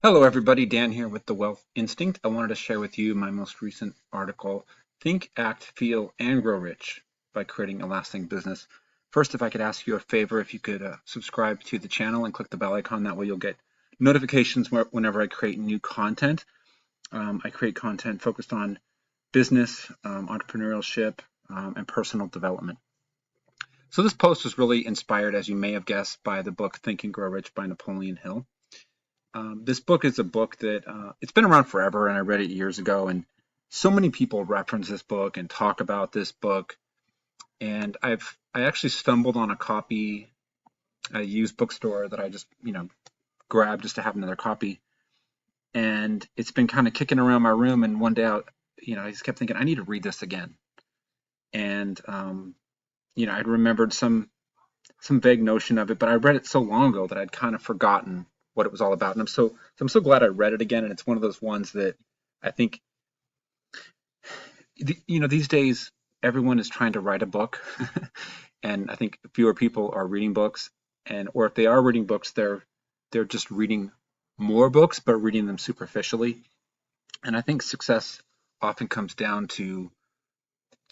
Hello, everybody. Dan here with The Wealth Instinct. I wanted to share with you my most recent article, Think, Act, Feel, and Grow Rich by Creating a Lasting Business. First, if I could ask you a favor, if you could subscribe to the channel and click the bell icon, that way you'll get notifications whenever I create new content. I create content focused on business, entrepreneurship, and personal development. So this post was really inspired, as you may have guessed, by the book Think and Grow Rich by Napoleon Hill. This book is a book that it's been around forever, and I read it years ago, and so many people reference this book and talk about this book. And I actually stumbled on a copy at a used bookstore that I just grabbed just to have another copy, and it's been kind of kicking around my room. And one day I just kept thinking I need to read this again, and I'd remembered some vague notion of it, but I read it so long ago that I'd kind of forgotten what it was all about. And I'm so glad I read it again. And it's one of those ones that I think, these days everyone is trying to write a book, and I think fewer people are reading books. And or if they are reading books, they're just reading more books, but reading them superficially. And I think success often comes down to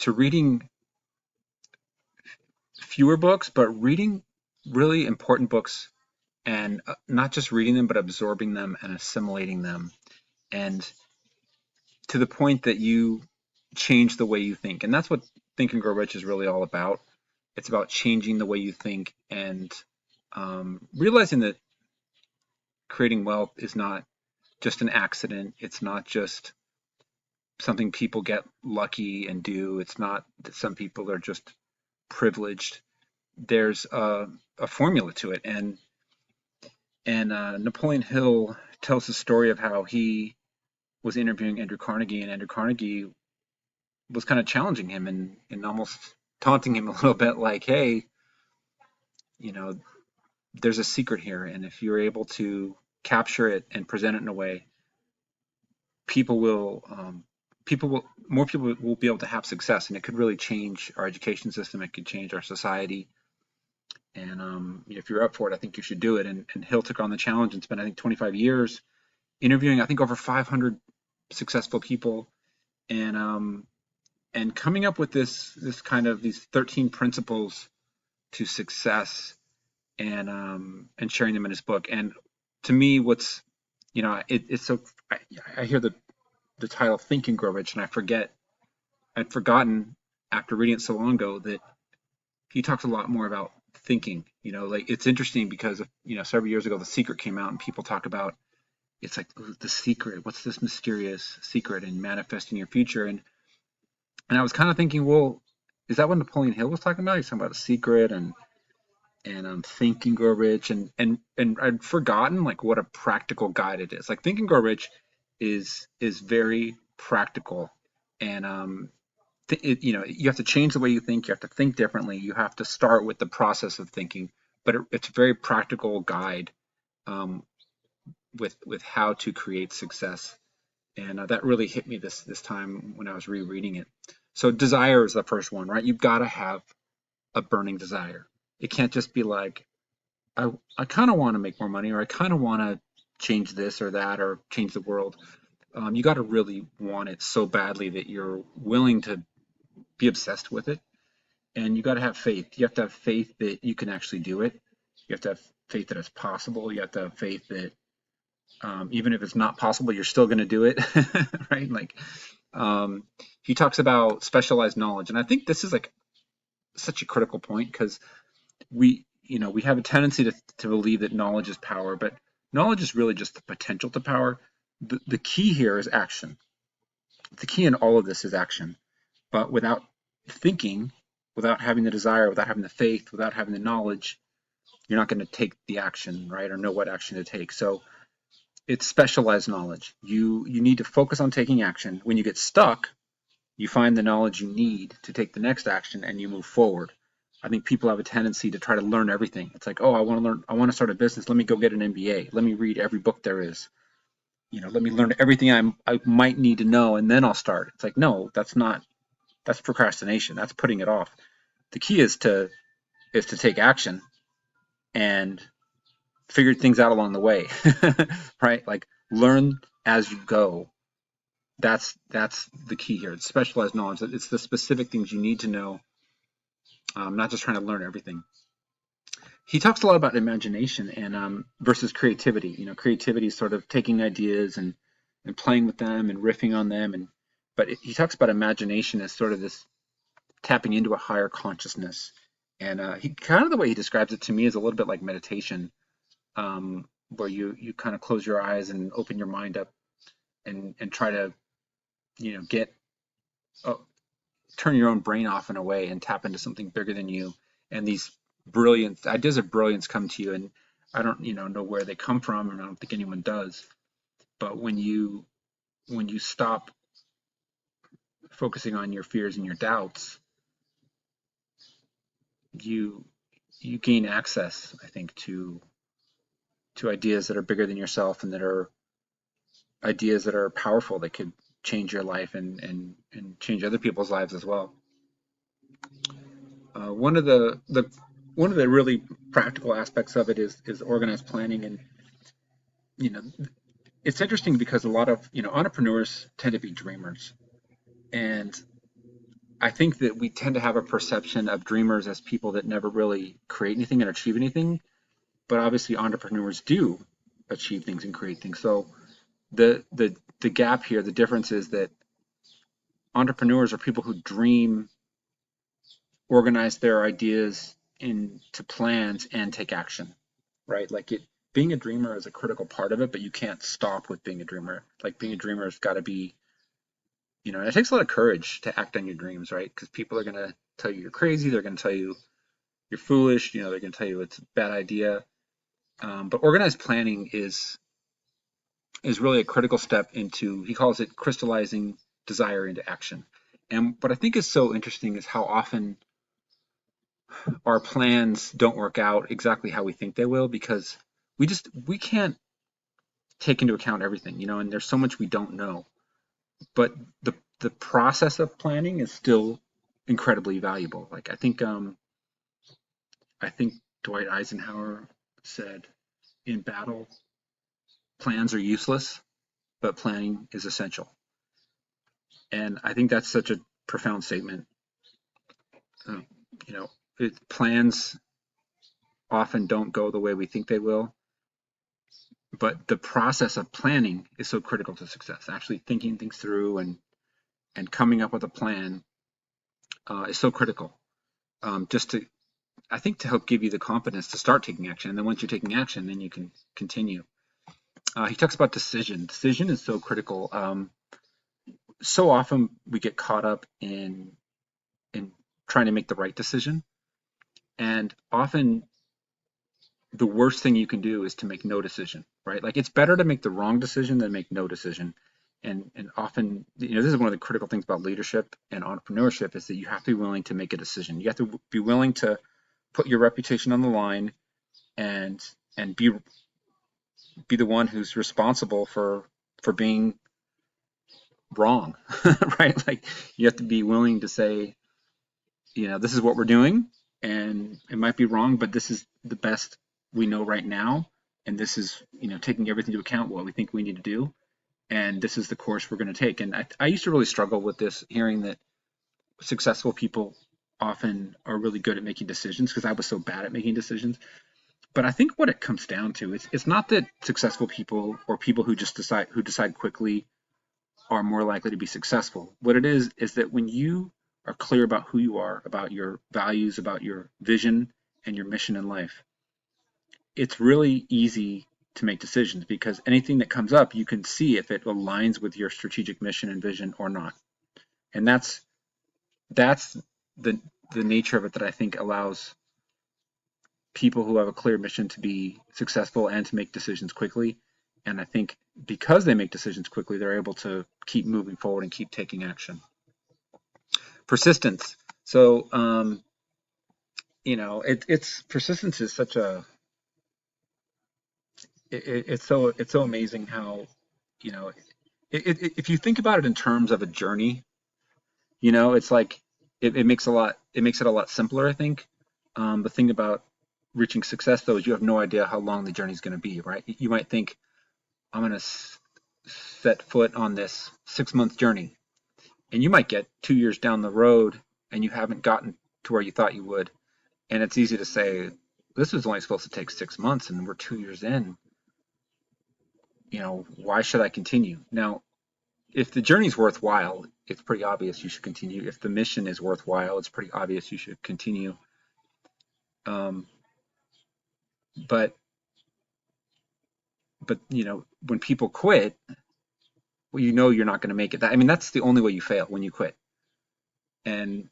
reading fewer books, but reading really important books and not just reading them, but absorbing them and assimilating them, and to the point that you change the way you think. And that's what Think and Grow Rich is really all about. It's about changing the way you think and realizing that creating wealth is not just an accident. It's not just something people get lucky and do. It's not that some people are just privileged. There's a formula to it, and Napoleon Hill tells the story of how he was interviewing Andrew Carnegie, and Andrew Carnegie was kind of challenging him and almost taunting him a little bit, like, hey, you know, there's a secret here, and if you're able to capture it and present it in a way, people will more people will be able to have success, and it could really change our education system. It could change our society. And if you're up for it, I think you should do it. And Hill took on the challenge and spent, I think, 25 years interviewing, I think, over 500 successful people, and coming up with this kind of these 13 principles to success, and sharing them in his book. And to me, what's it's so I hear the title Think and Grow Rich, and I'd forgotten after reading it so long ago that he talks a lot more about thinking. Like, it's interesting because several years ago The Secret came out, and people talk about, it's like, the secret, what's this mysterious secret in manifesting your future? And I was kind of thinking, well, is that what Napoleon Hill was talking about? He's talking about a secret and Think and Grow Rich, and I'd forgotten like what a practical guide it is. Like, Think and Grow Rich is very practical, and you have to change the way you think. You have to think differently. You have to start with the process of thinking, but it's a very practical guide, um, with how to create success. And that really hit me this time when I was rereading it. So desire is the first one, right? You've got to have a burning desire. It can't just be like, I kind of want to make more money, or I kind of want to change this or that, or change the world. You got to really want it so badly that you're willing to be obsessed with it. And you got to have faith. You have to have faith that you can actually do it. You have to have faith that it's possible. You have to have faith that, even if it's not possible, you're still going to do it, right? Like, he talks about specialized knowledge, and I think this is like such a critical point, because we have a tendency to believe that knowledge is power, but knowledge is really just the potential to power. The key here is action. The key in all of this is action. But without thinking, without having the desire, without having the faith, without having the knowledge, you're not going to take the action, right? Or know what action to take. So it's specialized knowledge. You need to focus on taking action. When you get stuck, you find the knowledge you need to take the next action, and you move forward. I think people have a tendency to try to learn everything. It's like, oh, I want to start a business. Let me go get an MBA. Let me read every book there is. Let me learn everything I might need to know, and then I'll start. It's like, no, that's procrastination. That's putting it off. The key is to take action and figure things out along the way, right? Like, learn as you go. That's the key here. It's specialized knowledge. It's the specific things you need to know, not just trying to learn everything. He talks a lot about imagination and versus creativity. Creativity is sort of taking ideas and playing with them and riffing on them, but he talks about imagination as sort of this tapping into a higher consciousness. And he kind of the way he describes it to me is a little bit like meditation, where you kind of close your eyes and open your mind up and try to get oh, turn your own brain off in a way and tap into something bigger than you. And these brilliant ideas of brilliance come to you, and I don't know where they come from, and I don't think anyone does. But when you stop focusing on your fears and your doubts, you you gain access, I think, to ideas that are bigger than yourself and that are ideas that are powerful that could change your life and change other people's lives as well. One of the really practical aspects of it is organized planning, and you know it's interesting because a lot of entrepreneurs tend to be dreamers, and I think that we tend to have a perception of dreamers as people that never really create anything and achieve anything, but obviously entrepreneurs do achieve things and create things. So the gap here, the difference is that entrepreneurs are people who dream, organize their ideas into plans, and take action, right? Like being a dreamer is a critical part of it, but you can't stop with being a dreamer. Like being a dreamer has got to be, and it takes a lot of courage to act on your dreams, right? Because people are going to tell you you're crazy. They're going to tell you you're foolish. They're going to tell you it's a bad idea. But organized planning is really a critical step into, he calls it crystallizing desire into action. And what I think is so interesting is how often our plans don't work out exactly how we think they will, because we can't take into account everything, and there's so much we don't know. But the process of planning is still incredibly valuable. Like I think Dwight Eisenhower said, in battle, plans are useless, but planning is essential. And I think that's such a profound statement. Um, you know, plans often don't go the way we think they will, but the process of planning is so critical to success. Actually thinking things through and coming up with a plan is so critical. Just to, I think, to help give you the confidence to start taking action. And then once you're taking action, then you can continue. He talks about decision. Decision is so critical. So often we get caught up in trying to make the right decision, and often the worst thing you can do is to make no decision, right? Like it's better to make the wrong decision than make no decision. And often, this is one of the critical things about leadership and entrepreneurship, is that you have to be willing to make a decision. You have to be willing to put your reputation on the line and be the one who's responsible for being wrong, right? Like you have to be willing to say, this is what we're doing, and it might be wrong, but this is the best we know right now, and this is, taking everything into account what we think we need to do, and this is the course we're going to take. And I used to really struggle with this, hearing that successful people often are really good at making decisions, because I was so bad at making decisions. But I think what it comes down to is it's not that successful people, or people who decide quickly, are more likely to be successful. What it is that when you are clear about who you are, about your values, about your vision and your mission in life, it's really easy to make decisions, because anything that comes up, you can see if it aligns with your strategic mission and vision or not. And that's the nature of it that I think allows people who have a clear mission to be successful and to make decisions quickly. And I think because they make decisions quickly, they're able to keep moving forward and keep taking action. Persistence. So, it's persistence is such a, it's so amazing how, if you think about it in terms of a journey, it's like it makes it a lot simpler, I think. The thing about reaching success, though, is you have no idea how long the journey is going to be, right? You might think, I'm going to set foot on this 6 month journey, and you might get 2 years down the road and you haven't gotten to where you thought you would. And it's easy to say, this was only supposed to take 6 months and we're 2 years in. Why should I continue? Now, if the journey's worthwhile, it's pretty obvious you should continue. If the mission is worthwhile, it's pretty obvious you should continue. Um, but when people quit, well, you're not going to make it. That's the only way you fail, when you quit. And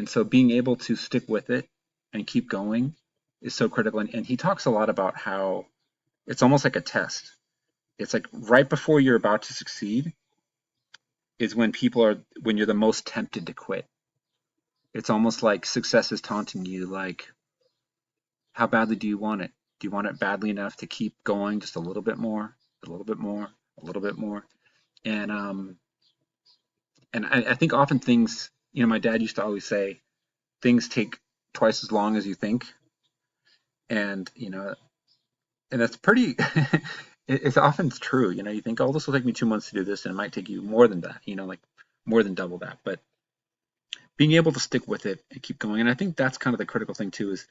so being able to stick with it and keep going is so critical. And he talks a lot about how it's almost like a test. It's like right before you're about to succeed is when you're the most tempted to quit. It's almost like success is taunting you, like, how badly do you want it? Do you want it badly enough to keep going just a little bit more, a little bit more, a little bit more? And I think often things, my dad used to always say, things take twice as long as you think. And that's pretty, it's often true. You think, oh, this will take me 2 months to do this, and it might take you more than that, like more than double that. But being able to stick with it and keep going. And I think that's kind of the critical thing too, is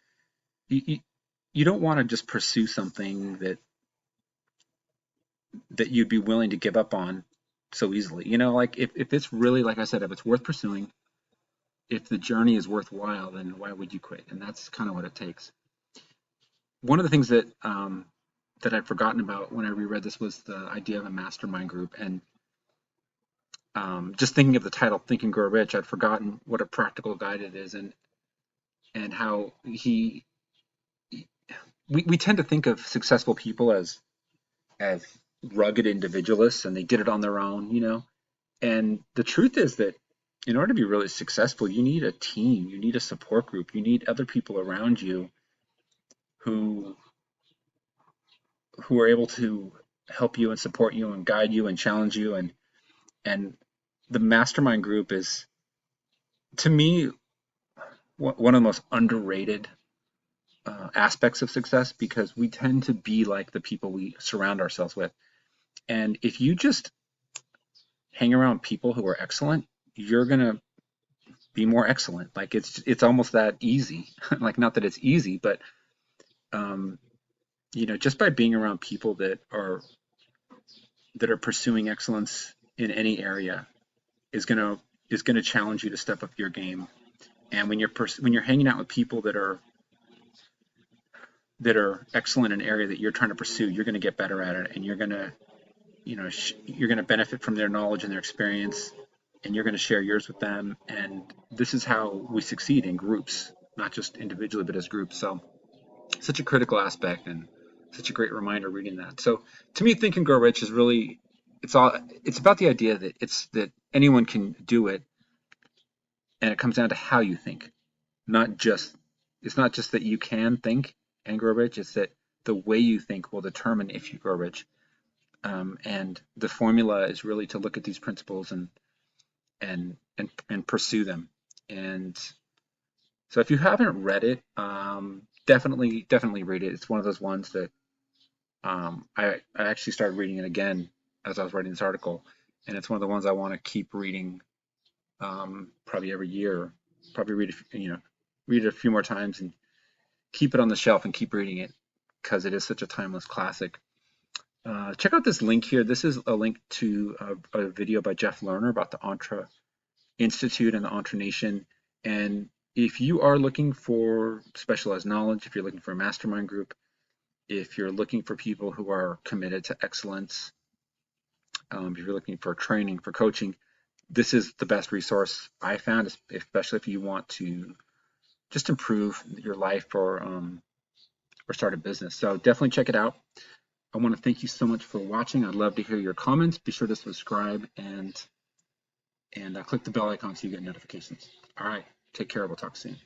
you don't want to just pursue something that you'd be willing to give up on so easily. Like if it's really, like I said, if it's worth pursuing, if the journey is worthwhile, then why would you quit? And that's kind of what it takes. One of the things that I'd forgotten about when I reread this was the idea of a mastermind group. And just thinking of the title, Think and Grow Rich, I'd forgotten what a practical guide it is, and how we tend to think of successful people as rugged individualists, and they did it on their own, And the truth is that in order to be really successful, you need a team, you need a support group, you need other people around you who are able to help you and support you and guide you and challenge you. And the mastermind group is, to me, one of the most underrated aspects of success, because we tend to be like the people we surround ourselves with. And if you just hang around people who are excellent, you're gonna be more excellent. Like it's almost that easy. Like, not that it's easy, but just by being around people that are pursuing excellence in any area is gonna challenge you to step up your game. And when you're hanging out with people that are excellent in an area that you're trying to pursue, you're going to get better at it, and you're going to benefit from their knowledge and their experience, and you're going to share yours with them. And this is how we succeed in groups, not just individually, but as groups. So such a critical aspect, and such a great reminder reading that. So to me, Think and Grow Rich is really, it's about the idea that anyone can do it, and it comes down to how you think. It's not just that you can think and grow rich, it's that the way you think will determine if you grow rich. And the formula is really to look at these principles and pursue them. And so if you haven't read it, definitely read it. It's one of those ones that I actually started reading it again as I was writing this article, and it's one of the ones I want to keep reading, probably every year. Probably read it a few more times and keep it on the shelf and keep reading it, because it is such a timeless classic. Check out this link here. This is a link to a video by Jeff Lerner about the Entre Institute and the Entre Nation. And if you are looking for specialized knowledge, if you're looking for a mastermind group, if you're looking for people who are committed to excellence, if you're looking for training, for coaching, this is the best resource I found, especially if you want to just improve your life or start a business. So definitely check it out. I want to thank you so much for watching. I'd love to hear your comments. Be sure to subscribe and click the bell icon so you get notifications. All right, take care. We'll talk soon.